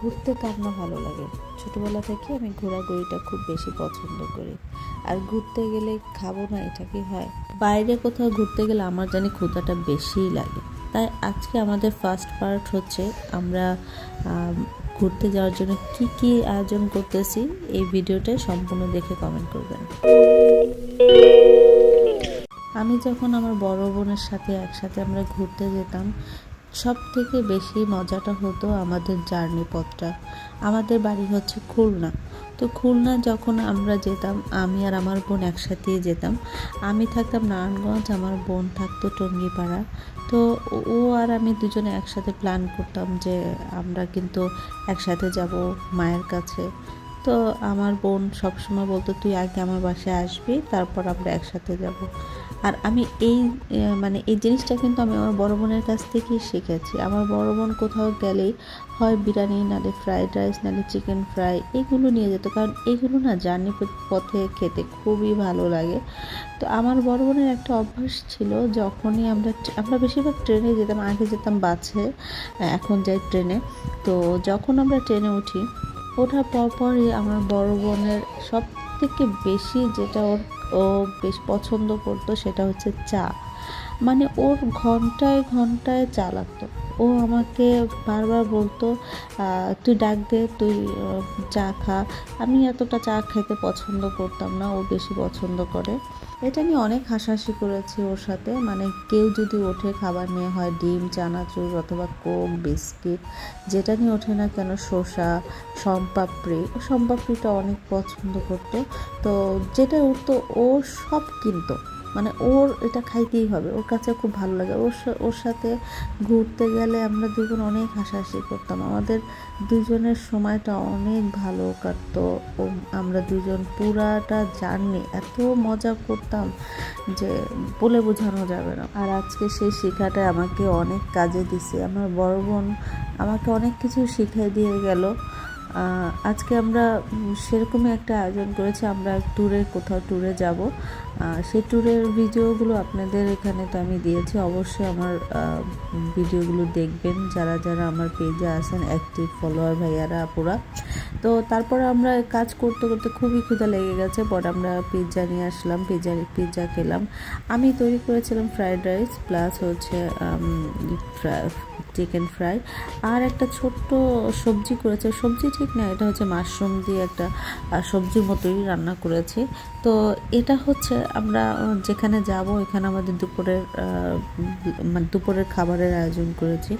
ঘুরতে কার না ভালো লাগে। ছোটোবেলা থেকে আমি ঘোরাঘুরিটা খুব বেশি পছন্দ করি। আর ঘুরতে গেলে খাবো না এটা কি হয়? বাইরে কোথাও ঘুরতে গেলে আমার জানি ক্ষুধাটা বেশিই লাগে। তাই আজকে আমাদের ফার্স্ট পার্ট হচ্ছে আমরা ঘুরতে যাওয়ার জন্য কি কি আয়োজন করতেছি, এই ভিডিওটা সম্পূর্ণ দেখে কমেন্ট করবেন। আমি যখন আমার বড় বোনের সাথে একসাথে আমরা ঘুরতে যেতাম, সব থেকে বেশি মজাটা হতো আমাদের জার্নি পথটা। আমাদের বাড়ি হচ্ছে খুলনা, তো খুলনা যখন আমরা যেতাম, আমি আর আমার বোন একসাথেই যেতাম। আমি থাকতাম নারায়ণগঞ্জ, আমার বোন থাকতো টঙ্গিপাড়া। তো ও আর আমি দুজনে একসাথে প্ল্যান করতাম যে আমরা কিন্তু একসাথে যাব মায়ের কাছে। তো আমার বোন সবসময় বলতো তুই আগে আমার বাসায় আসবি, তারপর আমরা একসাথে যাব। আর আমি এই জিনিসটা কিন্তু আমি আমার বড় বোনের কাছ থেকেই শিখেছি। আমার বড় বোন কোথাও গেলেই হয় বিরিয়ানি, নালে ফ্রাইড রাইস, নালে চিকেন ফ্রাই, এগুলো নিয়ে যেত, কারণ এগুলো না জার্নি পথে খেতে খুবই ভালো লাগে। তো আমার বড় বোনের একটা অভ্যাস ছিল, যখনই আমরা বেশিরভাগ ট্রেনে যেতাম, আগে যেতাম বাসে, এখন যাই ট্রেনে। তো যখন আমরা ট্রেনে উঠি, ওঠার পরপরই আমার বড় বোনের সব থেকে বেশি যেটা ও বেশ পছন্দ করতো সেটা হচ্ছে চা। মানে ওর ঘন্টায় ঘন্টায় চা লাগতো। ও আমাকে বারবার বলতো তুই ডাক দে, তুই চা খা। আমি এতটা চা খেতে পছন্দ করতাম না, ও বেশি পছন্দ করে। এটা নিয়ে অনেক হাসাহাসি করেছি ওর সাথে। মানে কেউ যদি ওঠে খাবার নিয়ে, হয় ডিম, চানাচুর অথবা কোক, বিস্কিট, যেটা নিয়ে ওঠে না কেন, শসা, সম্পাপড়িটা অনেক পছন্দ করতো। তো যেটা উঠতো ও সব কিনতো, মানে ওর এটা খাইতেই হবে, ওর কাছে খুব ভালো লাগে। ওর সাথে ঘুরতে গেলে আমরা দুজন অনেক হাসাহাসি করতাম। আমাদের দুজনের সময়টা অনেক ভালো কাটতো। আমরা দুজন পুরাটা জার্নি এত মজা করতাম যে বলে বোঝানো যাবে না। আর আজকে সেই শেখাটা আমাকে অনেক কাজে দিছে। আমার বড় বোন আমাকে অনেক কিছু শিখিয়ে দিয়ে গেল। আজকে আমরা সেরকমই একটা আয়োজন করেছি, আমরা কোথাও ট্যুরে যাব। সেই ট্যুরের ভিডিওগুলো আপনাদের এখানে তো আমি দিয়েছি, অবশ্যই আমার ভিডিওগুলো দেখবেন যারা যারা আমার পেজে আছেন, অ্যাক্টিভ ফলোয়ার ভাইয়ারা আপুরা। তো তারপর আমরা কাজ করতে করতে খুবই ক্ষুধা লেগে গেছে, পরে আমরা পিৎজা নিয়ে আসলাম, পিৎজা খেলাম। আমি তৈরি করেছিলাম ফ্রাইড রাইস প্লাস হচ্ছে চিকেন ফ্রাই, আর একটা ছোট্ট সবজি করেছে, সবজি ঠিক না, এটা হচ্ছে মাশরুম দিয়ে একটা সবজির মতোই রান্না করেছি। তো এটা হচ্ছে আমরা যেখানে যাব এখানে আমাদের দুপুরের খাবারের আয়োজন করেছি,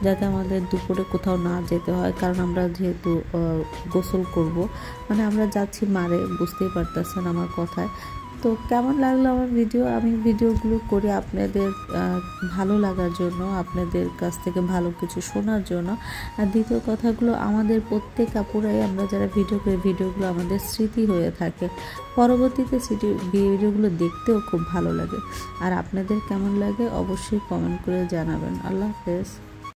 যাতে আমাদের দুপুরে কোথাও না যেতে হয়, কারণ আমরা যেহেতু গোসল করব, মানে আমরা যাচ্ছি মারে, বুঝতেই পারতেছেন আমার কথায়। তো কেমন লাগলো আমার ভিডিও? আমি ভিডিওগুলো করি আপনাদের ভালো লাগার জন্য, আপনাদের কাছ থেকে ভালো কিছু শোনার জন্য। আর দ্বিতীয় কথাগুলো, আমাদের প্রত্যেক আপুরাই আমরা যারা ভিডিও করি, ভিডিওগুলো আমাদের স্মৃতি হয়ে থাকে, পরবর্তীতে ভিডিওগুলো দেখতেও খুব ভালো লাগে। আর আপনাদের কেমন লাগে অবশ্যই কমেন্ট করে জানাবেন। আল্লাহ হাফেজ।